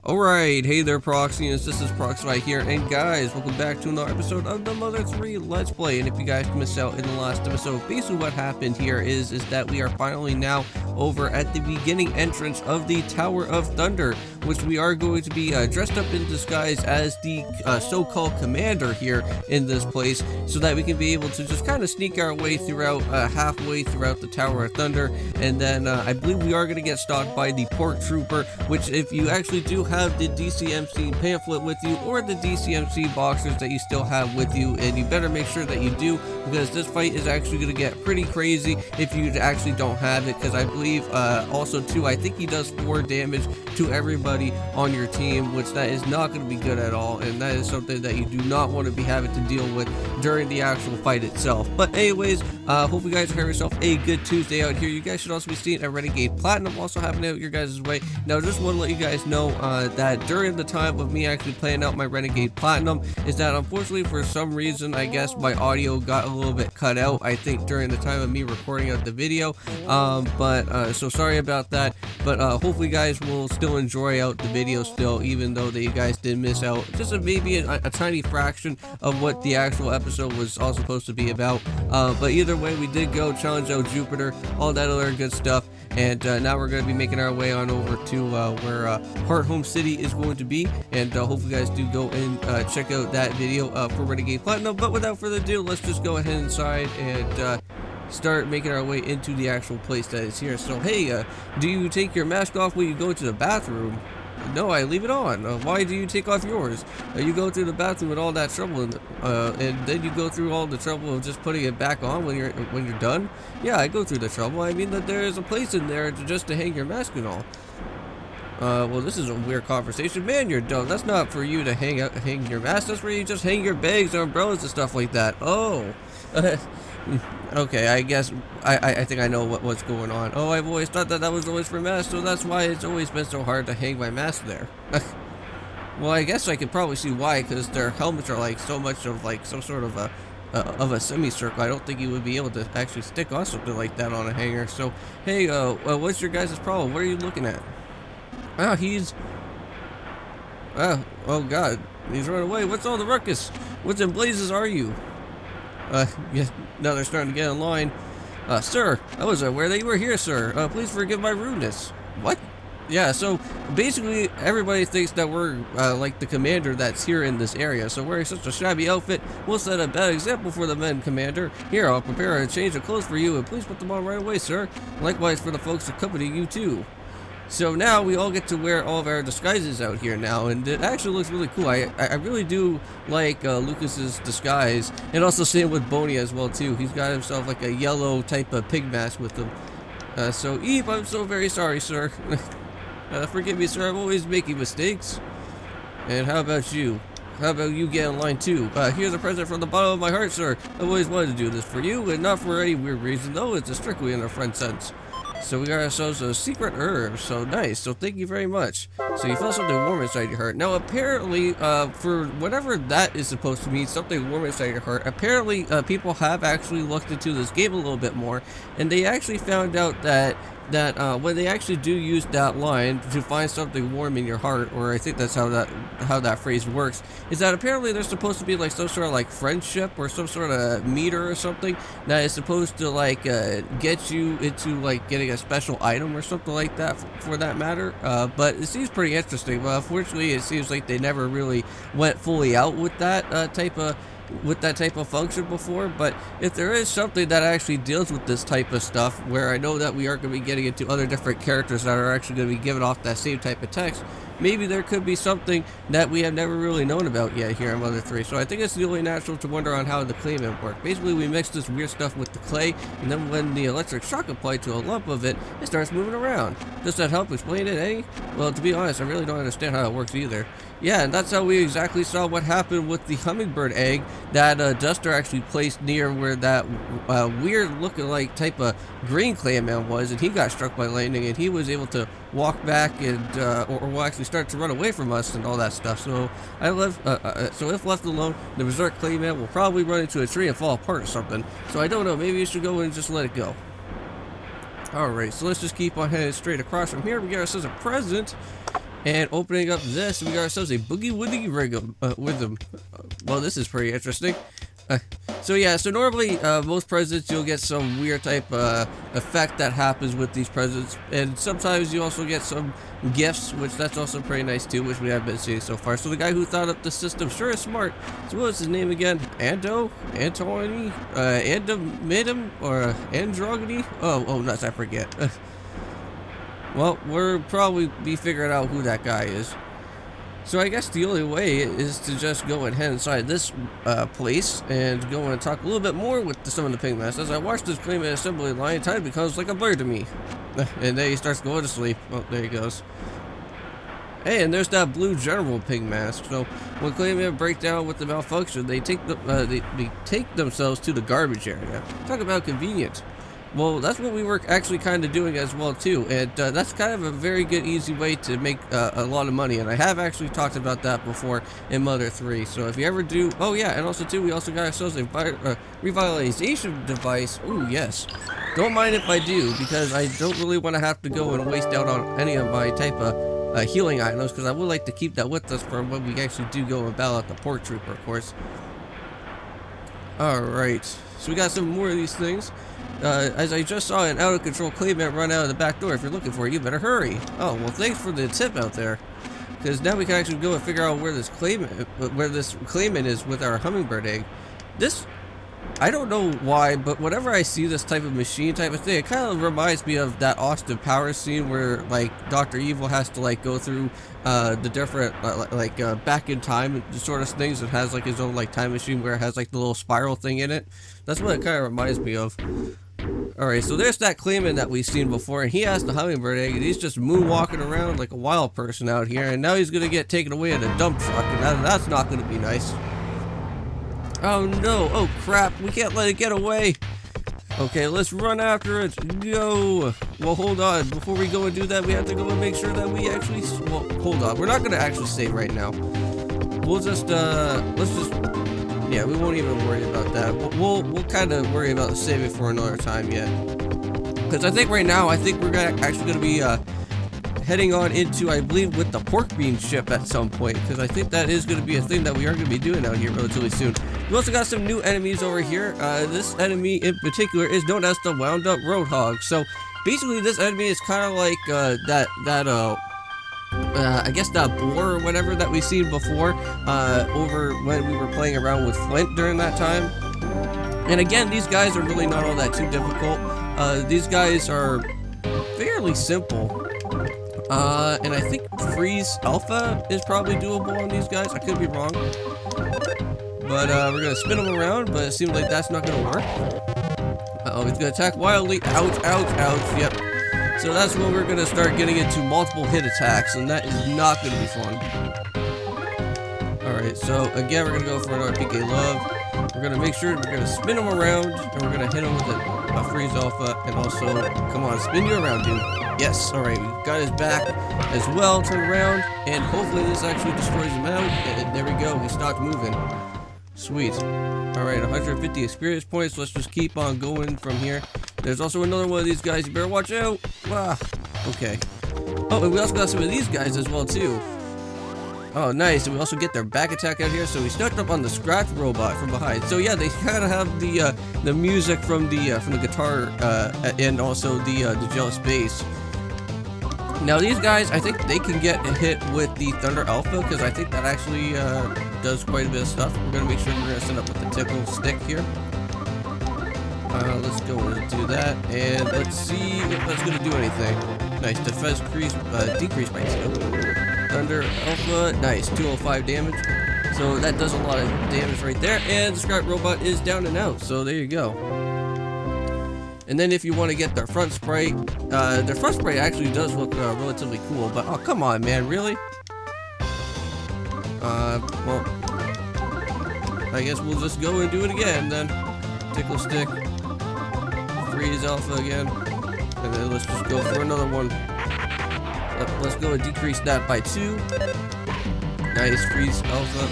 Alright, hey there Proxyians, this is Proxify here, and guys, welcome back to another episode of the Mother 3 Let's Play. And if you guys missed out in the last episode, basically what happened here is that we are finally now over at the beginning entrance of the Tower of Thunder, which we are going to be dressed up in disguise as the so-called commander here in this place, so that we can be able to just kind of sneak our way throughout, halfway throughout the Tower of Thunder. And then I believe we are going to get stalked by the Pork Trooper, which if you actually do have the DCMC pamphlet with you, or the DCMC boxers that you still have with you, and you better make sure that you do, because this fight is actually going to get pretty crazy if you actually don't have it, because I believe also too, I think he does 4 damage to everybody on your team, which that is not going to be good at all, and that is something that you do not want to be having to deal with during the actual fight itself. But anyways, hope you guys have yourself a good Tuesday out here. You guys should also be seeing a Renegade Platinum also happening out your guys' way. Now, just want to let you guys know that during the time of me actually playing out my Renegade Platinum, is that unfortunately for some reason, I guess my audio got a little bit cut out, I think during the time of me recording out the video, so sorry about that, but hopefully you guys will still enjoy out the video still, even though that you guys did miss out just maybe a tiny fraction of what the actual episode was all supposed to be about. But either way, we did go challenge out Jupiter, all that other good stuff, and now we're going to be making our way on over to where Heart Home City is going to be, and hopefully you guys do go and check out that video for Renegade Platinum. But without further ado, let's just go ahead inside and start making our way into the actual place that is here. So hey, do you take your mask off when you go to the bathroom? No, I leave it on. Why do you take off yours? You go through the bathroom with all that trouble, and then you go through all the trouble of just putting it back on when you're done. Yeah, I go through the trouble. I mean that there is a place in there just to hang your mask and all. Well, this is a weird conversation. Man, you're dumb. That's not for you to hang your mask. That's where you just hang your bags or umbrellas and stuff like that. Oh. Okay, I guess I think I know what's going on. Oh, I've always thought that was always for masks, so that's why it's always been so hard to hang my mask there. Well, I guess I could probably see why, because their helmets are like so much of like some sort of a semicircle. I don't think you would be able to actually stick on something like that on a hanger. So, hey, what's your guys' problem? What are you looking at? Oh, oh God, he's run away. What's all the ruckus? What in blazes are you? Yeah, now they're starting to get in line. Sir, I wasn't aware that you were here, sir. Please forgive my rudeness. What? Yeah, so basically everybody thinks that we're like the commander that's here in this area, so wearing such a shabby outfit will set a bad example for the men, Commander. Here, I'll prepare a change of clothes for you, and please put them on right away, sir. Likewise for the folks accompanying you too. So now we all get to wear all of our disguises out here now, and it actually looks really cool. I really do like Lucas's disguise, and also same with Boney as well too. He's got himself like a yellow type of pig mask with him. So Eve, I'm so very sorry, sir. Forgive me, sir. I'm always making mistakes. And how about you? How about you get in line too? Here's a present from the bottom of my heart, sir. I've always wanted to do this for you, and not for any weird reason, though. It's strictly in a friend sense. So we got ourselves a secret herb, so nice, so thank you very much. So you feel something warm inside your heart. Now apparently, for whatever that is supposed to mean, something warm inside your heart, apparently people have actually looked into this game a little bit more, and they actually found out that when they actually do use that line to find something warm in your heart, or I think that's how that phrase works, is that apparently there's supposed to be like some sort of like friendship or some sort of meter or something that is supposed to like get you into like getting a special item or something like that for that matter. But it seems pretty interesting. Well, unfortunately, it seems like they never really went fully out with that type of function before. But if there is something that actually deals with this type of stuff, where I know that we are going to be getting into other different characters that are actually going to be giving off that same type of text, maybe there could be something that we have never really known about yet here in Mother 3. So I think it's really natural to wonder on how the claymen work. Basically, we mix this weird stuff with the clay, and then when the electric shock applied to a lump of it, it starts moving around. Does that help explain it, eh? Well, to be honest, I really don't understand how it works either. Yeah, and that's how we exactly saw what happened with the hummingbird egg that Duster actually placed near where that weird looking like type of green clayman was, and he got struck by lightning, and he was able to walk back and or will actually start to run away from us and all that stuff. So so if left alone, the berserk clayman will probably run into a tree and fall apart or something. So I don't know, maybe you should go and just let it go. Alright, so let's just keep on heading straight across from here. We got ourselves a present. And opening up this, we got ourselves a Boogie Woody Rhythm. Well, this is pretty interesting. So yeah, so normally most presents you'll get some weird type effect that happens with these presents, and sometimes you also get some gifts, which that's also pretty nice too, which we have been seeing so far. So the guy who thought up the system sure is smart. So what was his name again? Antony, Andromedum, or Androgony? Oh nuts, I forget. Well, we'll probably be figuring out who that guy is. So I guess the only way is to just go and head inside this place and go and talk a little bit more with some of the pigmasters. As I watch this claimant assembly line, time becomes like a blur to me. And then he starts going to sleep. Oh, there he goes. Hey, and there's that blue general pig mask. So when claimant break down with the malfunction, they take they take themselves to the garbage area. Talk about convenient. Well, that's what we were actually kind of doing as well too, and that's kind of a very good, easy way to make a lot of money. And I have actually talked about that before in Mother 3. So if you ever do, oh yeah, and also too, we also got ourselves a revitalization device. Ooh, yes. Don't mind if I do, because I don't really want to have to go and waste out on any of my type of healing items, because I would like to keep that with us for when we actually do go and battle at the Pork Trooper, of course. All right, so we got some more of these things. As I just saw an out-of-control claimant run out of the back door. If you're looking for it, you better hurry. Oh, well, thanks for the tip out there. Because now we can actually go and figure out where this claimant is with our hummingbird egg. This, I don't know why, but whenever I see this type of machine type of thing, it kind of reminds me of that Austin Powers scene where, like, Dr. Evil has to, like, go through the different, back in time sort of things. It has, like, his own, like, time machine where it has, like, the little spiral thing in it. That's what it kind of reminds me of. Alright, so there's that claimant that we've seen before, and he has the hummingbird egg, and he's just moonwalking around like a wild person out here, and now he's gonna get taken away in a dump truck, and that's not gonna be nice. Oh no, oh crap, we can't let it get away. Okay, let's run after it, go. Well, hold on, before we go and do that, we have to go and make sure that we actually, well, hold on, we're not gonna actually save right now. We'll just, yeah, we won't even worry about that. We'll kind of worry about saving for another time yet. Because I think right now, we're actually going to be heading on into, I believe, with the pork bean ship at some point. Because I think that is going to be a thing that we are going to be doing out here relatively soon. We also got some new enemies over here. This enemy in particular is known as the Wound Up Roadhog. So basically, this enemy is kind of like I guess that boar or whatever that we've seen before over when we were playing around with Flint during that time. And again, these guys are really not all that too difficult. These guys are fairly simple. And I think Freeze Alpha is probably doable on these guys. I could be wrong. But we're going to spin them around, but it seems like that's not going to work. Uh-oh, he's going to attack wildly. Ouch, ouch, ouch. Yep. So that's when we're going to start getting into multiple hit attacks, and that is not going to be fun. Alright, so again, we're going to go for another PK Love. We're going to make sure we're going to spin him around, and we're going to hit him with a Freeze Alpha, and also, come on, spin you around, dude. Yes, alright, we got his back as well, turn around, and hopefully this actually destroys him out, and there we go, he stopped moving. Sweet. Alright, 150 experience points, let's just keep on going from here. There's also another one of these guys, you better watch out. Ah, okay. Oh, and we also got some of these guys as well, too. Oh, nice, and we also get their back attack out here, so we snuck up on the scratch robot from behind. So yeah, they kind of have the music from the guitar, and also the jealous bass. Now these guys, I think they can get hit with the Thunder Alpha, because I think that actually does quite a bit of stuff. We're going to make sure we're going to set up with the tickle stick here. Let's go and do that, and let's see if that's going to do anything. Nice, defense decrease by 2. Thunder Alpha, nice, 205 damage. So that does a lot of damage right there, and the scrap robot is down and out, so there you go. And then if you want to get their front sprite actually does look relatively cool, but oh, come on, man, really? Well, I guess we'll just go and do it again then. Tickle stick, Freeze Alpha again, and then let's just go for another one. Let's go and decrease that by 2. Nice, Freeze Alpha.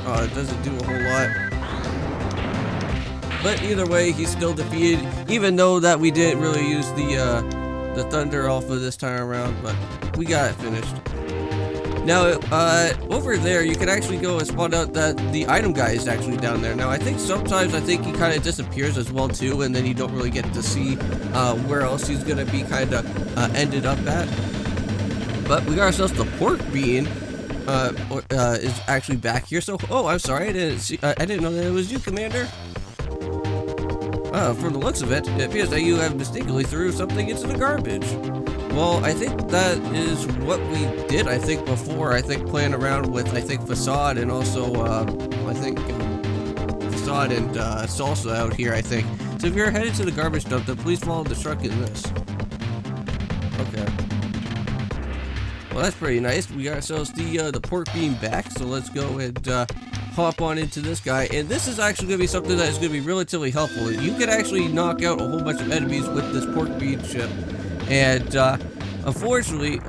Oh, it doesn't do a whole lot. But either way, he's still defeated, even though that we didn't really use the the Thunder Alpha this time around, but we got it finished. Now, over there, you can actually go and spot out that the item guy is actually down there. Now, I think sometimes he kind of disappears as well, too, and then you don't really get to see where else he's going to be kind of ended up at. But we got ourselves the pork bean is actually back here. So, oh, I'm sorry, I didn't know that it was you, Commander. From the looks of it, it appears that you have mistakenly threw something into the garbage. Well, I think that is what we did, I think, before. I think playing around with, Facade and also, Facade and Salsa out here, I think. So if you're headed to the garbage dump, then please follow the truck in this. Okay. Well, that's pretty nice. We got ourselves the pork bean back, so let's go and hop on into this guy. And this is actually going to be something that is going to be relatively helpful. You can actually knock out a whole bunch of enemies with this pork bean ship. And, unfortunately,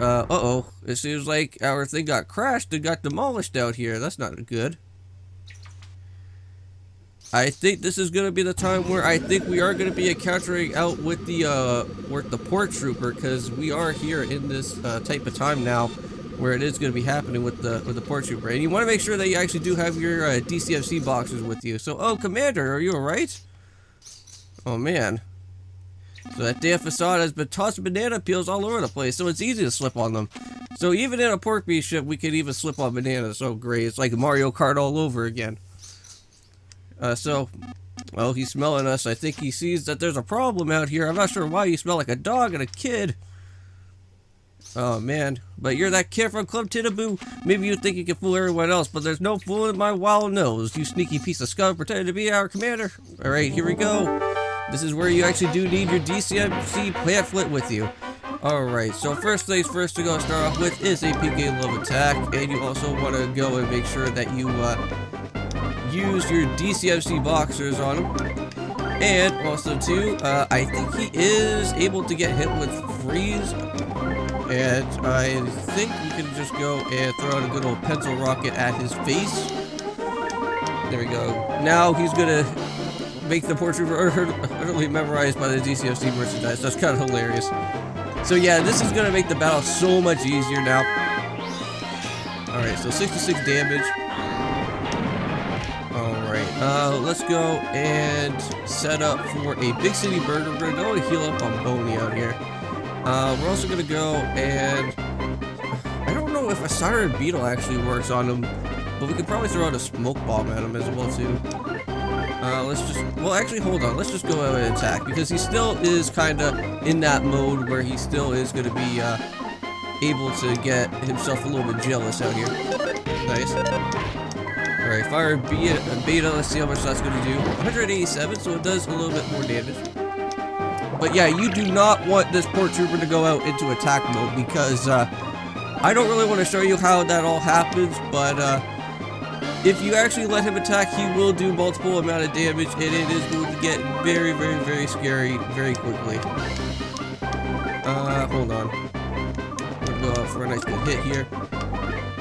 it seems like our thing got crashed and got demolished out here. That's not good. I think this is going to be the time where I think we are going to be encountering out with the port trooper, because we are here in this type of time now where it is going to be happening with the port trooper. And you want to make sure that you actually do have your DCFC boxes with you. So, oh, Commander, are you alright? Oh, man. So that damn Facade has been tossing banana peels all over the place, so it's easy to slip on them. So even in a pork beef ship, we can even slip on bananas. So great, it's like Mario Kart all over again. Well, he's smelling us. I think he sees that there's a problem out here. I'm not sure why you smell like a dog and a kid. Oh man, but you're that kid from Club Tinaboo. Maybe you think you can fool everyone else, but there's no fooling my wild nose, you sneaky piece of scum pretending to be our commander. Alright, here we go. This is where you actually do need your DCMC pamphlet with you. Alright, so first things first to go start off with is a PK Love Attack, and you also want to go and make sure that you use your DCMC boxers on him. And also too, I think he is able to get hit with freeze, and I think you can just go and throw out a good old pencil rocket at his face. There we go. Now he's gonna make the port trooper utterly memorized by the DCFC merchandise. That's kind of hilarious. So yeah, this is gonna make the battle so much easier now. Alright, so 66 damage. Alright, let's go and set up for a Big City Burger. We're gonna go and heal up on Boney out here. We're also gonna go and I don't know if a Siren Beetle actually works on him, but we could probably throw out a smoke bomb at him as well too. Actually hold on, let's just go out and attack, because he still is kinda in that mode where he still is gonna be able to get himself a little bit jealous out here. Nice. Alright, fire beta, let's see how much that's gonna do. 187, so it does a little bit more damage. But yeah, you do not want this port trooper to go out into attack mode, because I don't really want to show you how that all happens, but if you actually let him attack, he will do multiple amount of damage, and it is going to get very, very, very scary very quickly. Hold on. We're gonna go out for a nice good hit here.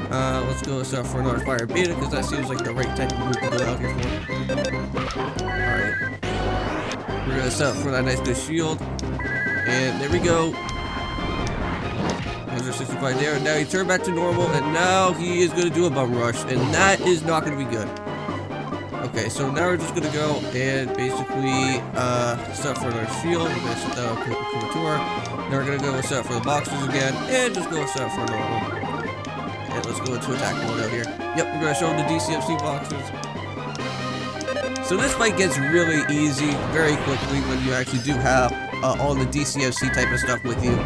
Let's go out for another fire beta, because that seems like the right type of move to go out here for. Alright. We're gonna set up for that nice good shield. And there we go. 165 there, and now he turned back to normal, and now he is going to do a bum rush, and that is not going to be good. Okay, so now we're just going to go and basically set up for another shield. We're going to set that up for Couture. Now we're going to go set up for the boxers again, and just go set up for another one. And let's go into attack mode out here. Yep, we're going to show him the DCFC boxers. So this fight gets really easy very quickly when you actually do have all the DCFC type of stuff with you.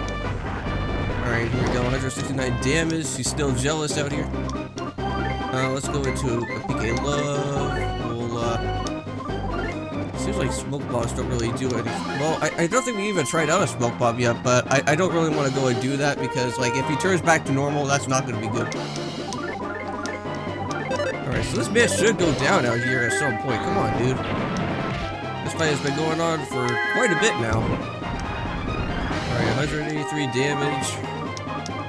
Alright, here we go, 169 damage. She's still jealous out here. Let's go into a PK Love. Seems like smoke bombs don't really do anything. Well, I don't think we even tried out a smoke bomb yet, but I don't really want to go and do that, because, like, if he turns back to normal, that's not going to be good. Alright, so this man should go down out here at some point. Come on, dude. This fight has been going on for quite a bit now. Alright, 183 damage.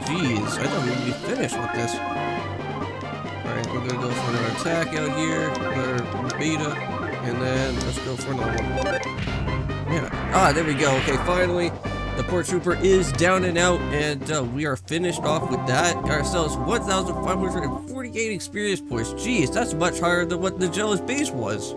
Jeez, I thought we'd be finished with this. Alright, we're gonna go for another attack out here, another beta, and then let's go for another one. Man, there we go. Okay, finally, The port trooper is down and out, and we are finished off with that. Ourselves 1,548 experience points. Jeez, that's much higher than what the Jealous base was.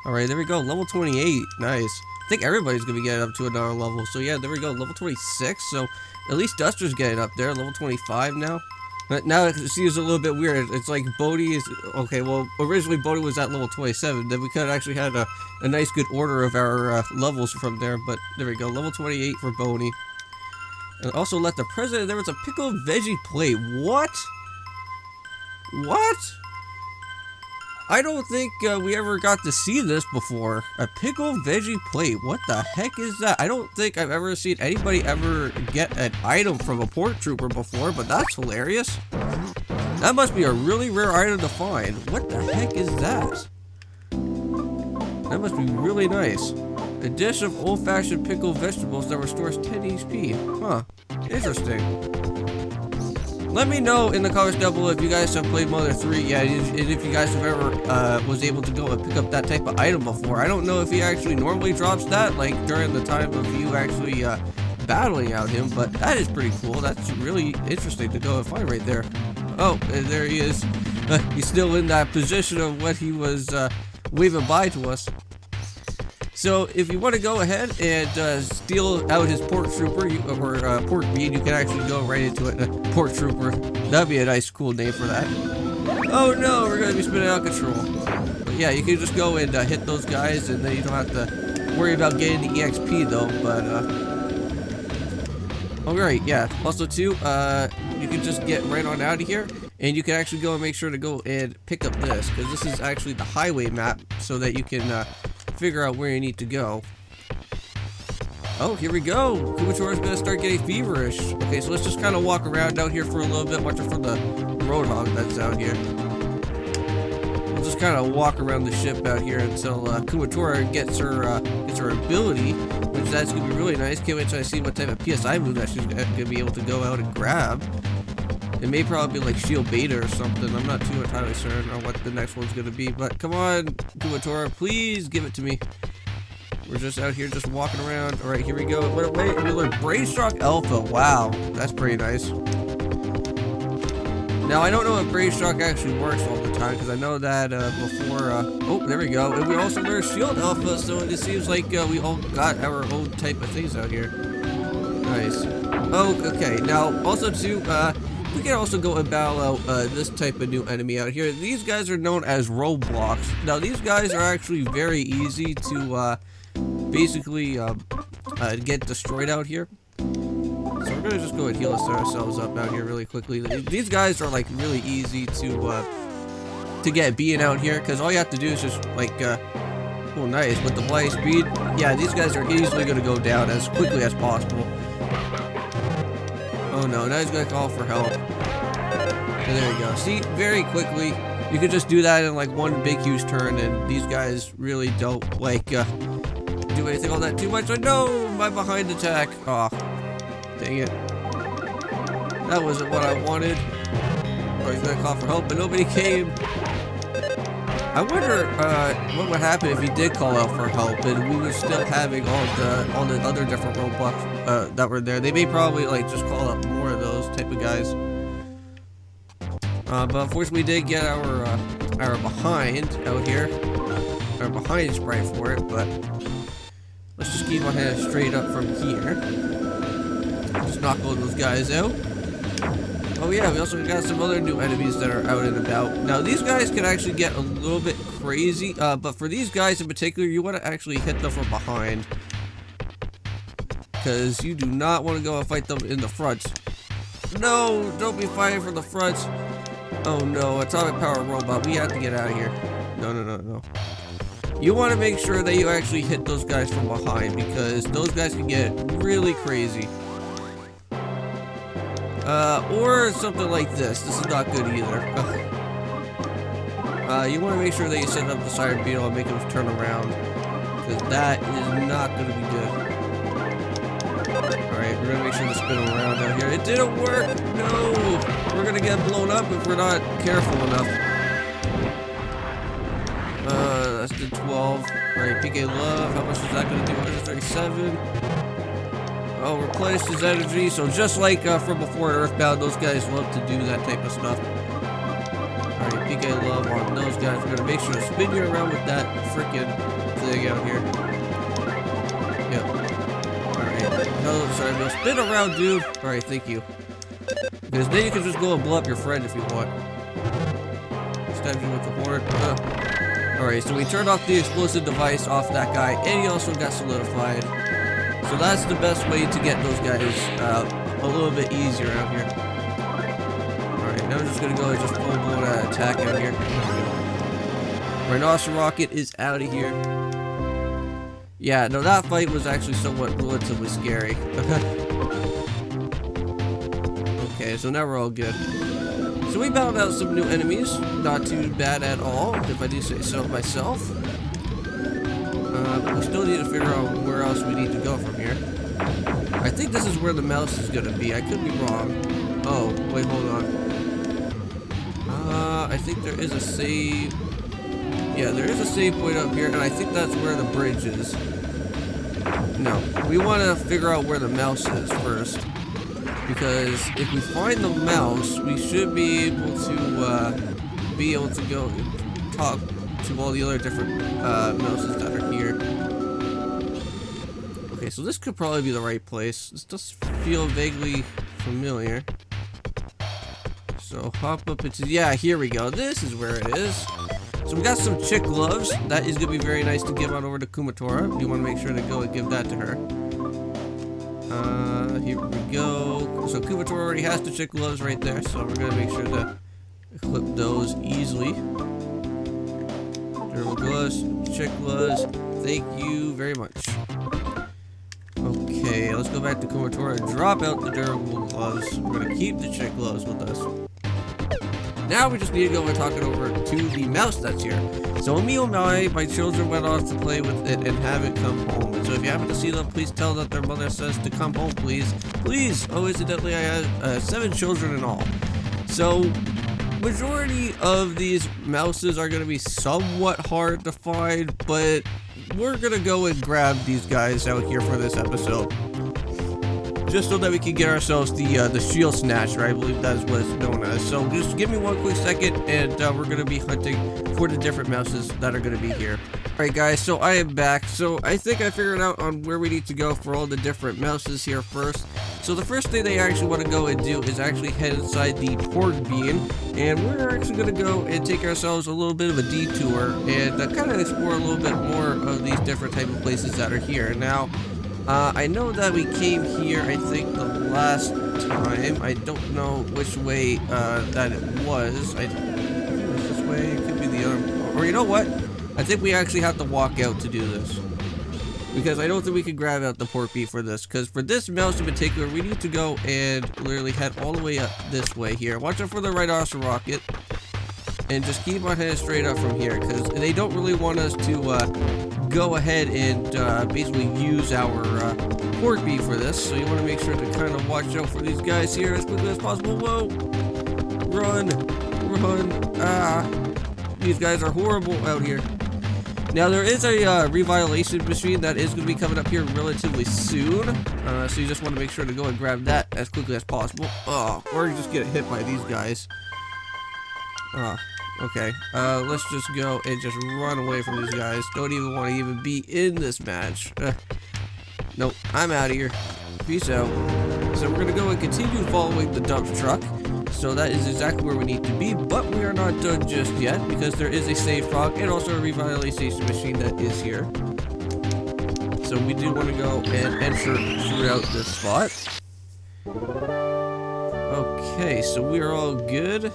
Alright, there we go. Level 28. Nice. I think everybody's going to be getting up to another level. So yeah, there we go. Level 26. So at least Duster's getting up there. Level 25 now. But now it seems a little bit weird. It's like Bodhi is... Okay, well, originally Bodhi was at level 27. Then we could have actually had a nice good order of our levels from there. But there we go. Level 28 for Bodhi. And also let the president... There was a pickled veggie plate. What? What? I don't think we ever got to see this before. A pickled veggie plate. What the heck is that? I don't think I've ever seen anybody ever get an item from a port trooper before, but that's hilarious. That must be a really rare item to find. What the heck is that? That must be really nice. A dish of old-fashioned pickled vegetables that restores 10 HP. Huh. Interesting. Let me know in the comments down below if you guys have played Mother 3 yet, and if you guys have ever was able to go and pick up that type of item before. I don't know if he actually normally drops that, like during the time of you actually battling out him, but that is pretty cool. That's really interesting to go and find right there. Oh, and there he is. He's still in that position of what he was waving by to us. So if you want to go ahead and steal out his port trooper or port bean, you can actually go right into it. Port trooper, that'd be a nice, cool name for that. Oh no, we're gonna be spinning out of control. But yeah, you can just go and hit those guys, and then you don't have to worry about getting the EXP though. But alright, yeah. Also too, you can just get right on out of here, and you can actually go and make sure to go and pick up this, because this is actually the highway map, so that you can figure out where you need to go. Oh, here we go. Kumachora's gonna start getting feverish. Okay, so let's just kind of walk around out here for a little bit, watching for the roadhog that's out here. We'll just kind of walk around the ship out here until Kumatora gets her ability, which that's gonna be really nice. Can't wait till I see what type of PSI move that she's gonna be able to go out and grab. It may probably be like Shield Beta or something. I'm not too entirely certain on what the next one's gonna be, but come on, Kumatora, please give it to me. We're just out here just walking around. Alright, here we go. Wait, we learned Brave-Shock Alpha. Wow, that's pretty nice. Now, I don't know if Brave-Shock actually works all the time, because I know that before... oh, there we go. And we also learned Shield Alpha, so it seems like we all got our own type of things out here. Nice. Oh, okay. Now, also too, we can also go and battle out this type of new enemy out here. These guys are known as roadblocks. Now, these guys are actually very easy to basically get destroyed out here. So we're gonna just go and heal ourselves up out here really quickly. These guys are like really easy to get beaten out here, because all you have to do is just like oh nice, with the flying speed. Yeah, these guys are easily gonna go down as quickly as possible. Oh no, now he's gonna call for help. And there we go. See, very quickly, you can just do that in like one big huge turn, and these guys really don't like do anything all that too much. Oh no, my behind attack. Oh, dang it. That wasn't what I wanted. Oh, he's gonna call for help, but nobody came. I wonder what would happen if he did call out for help and we were still having all the other different roadblocks that were there. They may probably like just call out more of those type of guys. But unfortunately, we did get our behind out here, our behind sprite for it. But let's just keep on heading straight up from here. Just knock all those guys out. Oh yeah, we also got some other new enemies that are out and about. Now these guys can actually get a little bit crazy, but for these guys in particular, you want to actually hit them from behind, because you do not want to go and fight them in the front. No, don't be fighting from the front. Oh no, atomic power robot, we have to get out of here. No. You want to make sure that you actually hit those guys from behind, because those guys can get really crazy. Or something like this. This is not good either. You want to make sure that you set up the Siren Beetle and make him turn around, because that is not going to be good. Alright, we're going to make sure to spin him around out here. It didn't work! No! We're going to get blown up if we're not careful enough. That's the 12. Alright, PK Love. How much is that going to do? 137. I'll replace his energy. So just like from before in Earthbound, those guys love to do that type of stuff. Alright, PK love on those guys. We're gonna make sure to spin you around with that freaking thing out here. Yep. Alright. No, sorry, no. Spin around, dude. Alright, thank you. Because then you can just go and blow up your friend if you want. Stab you with the horn. Alright, so we turned off the explosive device off that guy, and he also got solidified. So that's the best way to get those guys a little bit easier out here. Alright, now we're just gonna go and just full blown attack out here. Rhinoceros Rocket is out of here. Yeah, no, that fight was actually somewhat relatively scary. Okay, so now we're all good. So we battled out some new enemies. Not too bad at all, if I do say so myself. But we still need to figure out where else we need to go from here. I think this is where the mouse is gonna be. I could be wrong. Oh, wait, hold on. I think there is a save. Yeah, there is a save point up here, and I think that's where the bridge is. No, we want to figure out where the mouse is first. Because if we find the mouse, we should be able to go and talk to all the other different mouses that are here. Okay, so this could probably be the right place. This does feel vaguely familiar. So hop up into, yeah, here we go. This is where it is. So we got some chick gloves. That is going to be very nice to give on over to Kumatora. We want to make sure to go and give that to her. Here we go. So Kumatora already has the chick gloves right there, so we're going to make sure to equip those easily. Durable gloves, chick gloves. Thank you very much. Okay, let's go back to Kumatora and drop out the durable gloves. We're going to keep the chick gloves with us. Now we just need to go and talk it over to the mouse that's here. So me, oh my children went off to play with it and haven't come home. And so if you happen to see them, please tell that their mother says to come home, please. Please! Oh, incidentally, I had 7 children in all. So, majority of these mouses are going to be somewhat hard to find, but we're going to go and grab these guys out here for this episode. Just so that we can get ourselves the Shield Snatcher, I believe that is what it's known as. So just give me one quick second, and we're going to be hunting for the different mouses that are going to be here. Alright guys, so I am back. So I think I figured out on where we need to go for all the different mouses here first. So the first thing they actually want to go and do is actually head inside the pork bean. And we're actually going to go and take ourselves a little bit of a detour and kind of explore a little bit more of these different type of places that are here. Now, I know that we came here, I think, the last time. I don't know which way that it was. I think it was this way. It could be the other. Or you know what? I think we actually have to walk out to do this. Because I don't think we can grab out the pork beef for this. Because for this mouse in particular, we need to go and literally head all the way up this way here. Watch out for the Rhinoceros Rocket. And just keep on heading straight up from here. Because they don't really want us to go ahead and basically use our pork beef for this. So you want to make sure to kind of watch out for these guys here as quickly as possible. Whoa! Run! Run! Ah! These guys are horrible out here. Now there is a revitalization machine that is going to be coming up here relatively soon. So you just want to make sure to go and grab that as quickly as possible. Or you just get hit by these guys. Okay, let's just go and just run away from these guys. Don't even want to even be in this match. Nope, I'm out of here. Peace out. So we're going to go and continue following the dump truck. So that is exactly where we need to be, but we are not done just yet because there is a save frog and also a revitalization machine that is here. So we do want to go and enter throughout this spot. Okay, so we are all good.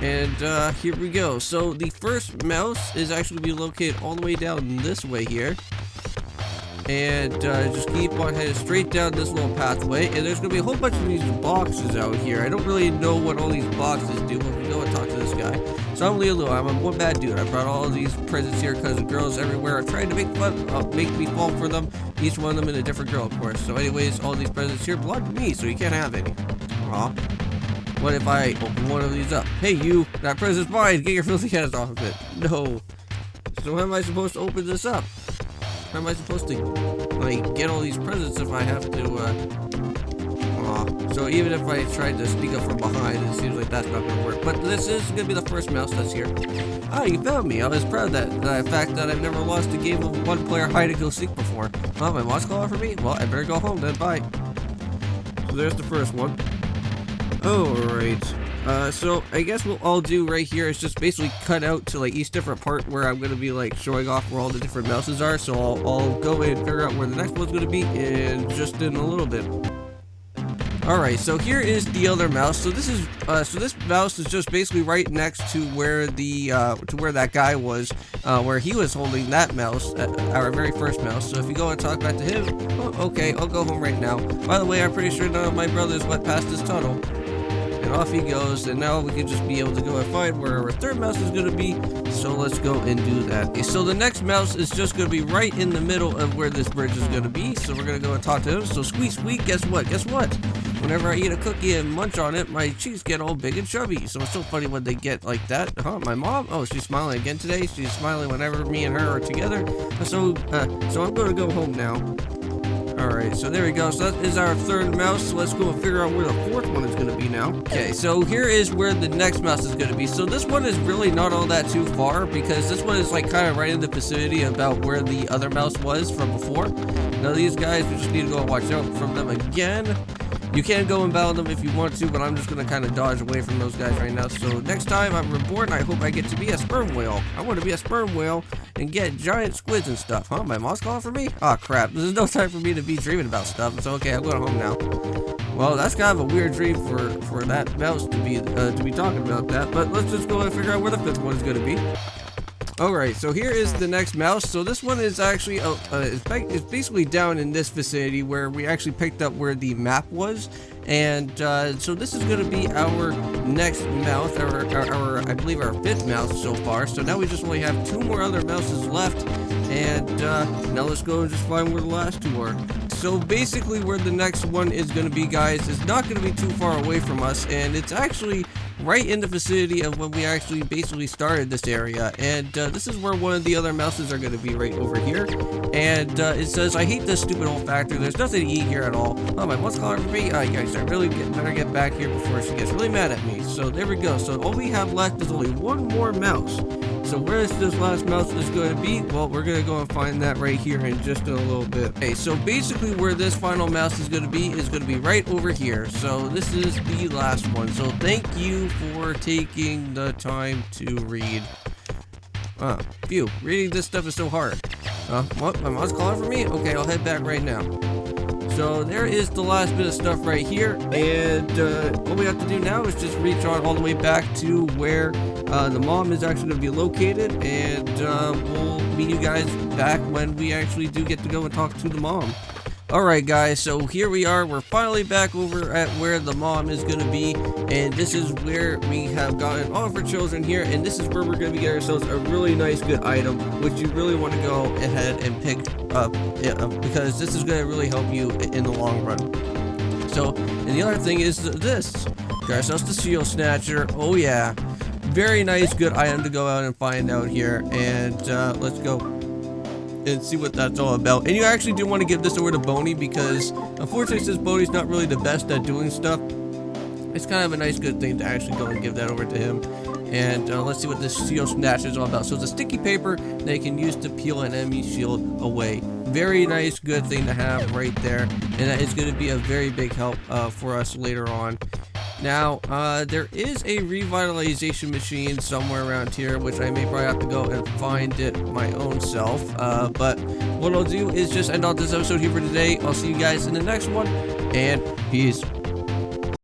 And here we go. So the first mouse is actually going to be located all the way down this way here. And just keep on heading straight down this little pathway. And there's going to be a whole bunch of these boxes out here. I don't really know what all these boxes do, but we go and talk to this guy. So I'm Lilo. I'm a one bad dude. I brought all of these presents here because the girls everywhere are trying to make me fall for them. Each one of them in a different girl, of course. So anyways, all these presents here belong to me, so you can't have any. Aw. What if I open one of these up? Hey you, that present's mine. Get your filthy hands off of it. No. So how am I supposed to open this up? How am I supposed to... like get all these presents if I have to. So even if I tried to sneak up from behind, it seems like that's not gonna work. But this is gonna be the first mouse that's here. Oh, you found me. I was proud of that. The fact that I've never lost a game of one-player hide-and-go-seek before. Oh, my mom's calling for me? Well, I better go home then. Bye. So there's the first one. Alright. So I guess what I'll do right here is just basically cut out to like each different part where I'm gonna be like showing off where all the different mouses are. So I'll go in and figure out where the next one's gonna be in just in a little bit. Alright, so here is the other mouse. So this is this mouse is just basically right next to where the where that guy was, where he was holding that mouse, our very first mouse. So if you go and talk back to him, oh, okay, I'll go home right now. By the way, I'm pretty sure none of my brothers went past this tunnel. And off he goes, and now we can just be able to go and find where our third mouse is going to be. So let's go and do that. Okay, so the next mouse is just going to be right in the middle of where this bridge is going to be. So we're going to go and talk to him. So squeak, squeak, guess what? Guess what? Whenever I eat a cookie and munch on it, my cheeks get all big and chubby. So it's so funny when they get like that. Huh, my mom? Oh, she's smiling again today. She's smiling whenever me and her are together. So I'm going to go home now. Alright, so there we go. So that is our third mouse. So let's go and figure out where the fourth one is going to be now. Okay, so here is where the next mouse is going to be. So this one is really not all that too far because this one is like kind of right in the vicinity about where the other mouse was from before. Now these guys, we just need to go and watch out from them again. You can go and battle them if you want to, but I'm just going to kind of dodge away from those guys right now. So next time I'm reborn, I hope I get to be a sperm whale. I want to be a sperm whale and get giant squids and stuff. Huh? My mom's calling for me? Oh crap. There's no time for me to be dreaming about stuff. So okay, I'm going home now. Well, that's kind of a weird dream for that mouse to be talking about that. But let's just go and figure out where the fifth one is going to be. Alright, so here is the next mouse. So this one is actually, it's basically down in this vicinity where we actually picked up where the map was. And so this is going to be our next mouse, I believe our fifth mouse so far. So now we just only have two more other mouses left. And now let's go and just find where the last two are. So basically where the next one is going to be, guys, is not going to be too far away from us. And it's actually right in the vicinity of when we actually basically started this area. And this is where one of the other mouses are going to be right over here. And it says, I hate this stupid old factory. There's nothing to eat here at all. Oh, my mom's calling for me. Guys, I really better get back here before she gets really mad at me. So there we go. So all we have left is only one more mouse. So where is this last mouse is going to be? Well, we're going to go and find that right here in just a little bit. Okay, so basically where this final mouse is going to be right over here. So this is the last one. So thank you for taking the time to read. Phew, reading this stuff is so hard. What? My mom's calling for me? Okay, I'll head back right now. So there is the last bit of stuff right here, and all we have to do now is just reach on all the way back to where the mom is actually going to be located, and we'll meet you guys back when we actually do get to go and talk to the mom. Alright guys, so here we are, we're finally back over at where the mom is going to be, and this is where we have gotten all of our children here, and this is where we're going to be getting ourselves a really nice good item, which you really want to go ahead and pick up, because this is going to really help you in the long run. So, and the other thing is this, got ourselves the Shield Snatcher. Oh yeah, very nice good item to go out and find out here, and let's go and see what that's all about. And you actually do want to give this over to Boney, because unfortunately since Boney's not really the best at doing stuff, it's kind of a nice good thing to actually go and give that over to him. And let's see what this Shield Snatcher is all about. So it's a sticky paper that you can use to peel an enemy shield away. Very nice good thing to have right there, and that is going to be a very big help for us later on. Now, there is a revitalization machine somewhere around here, which I may probably have to go and find it my own self. But what I'll do is just end off this episode here for today. I'll see you guys in the next one, and peace.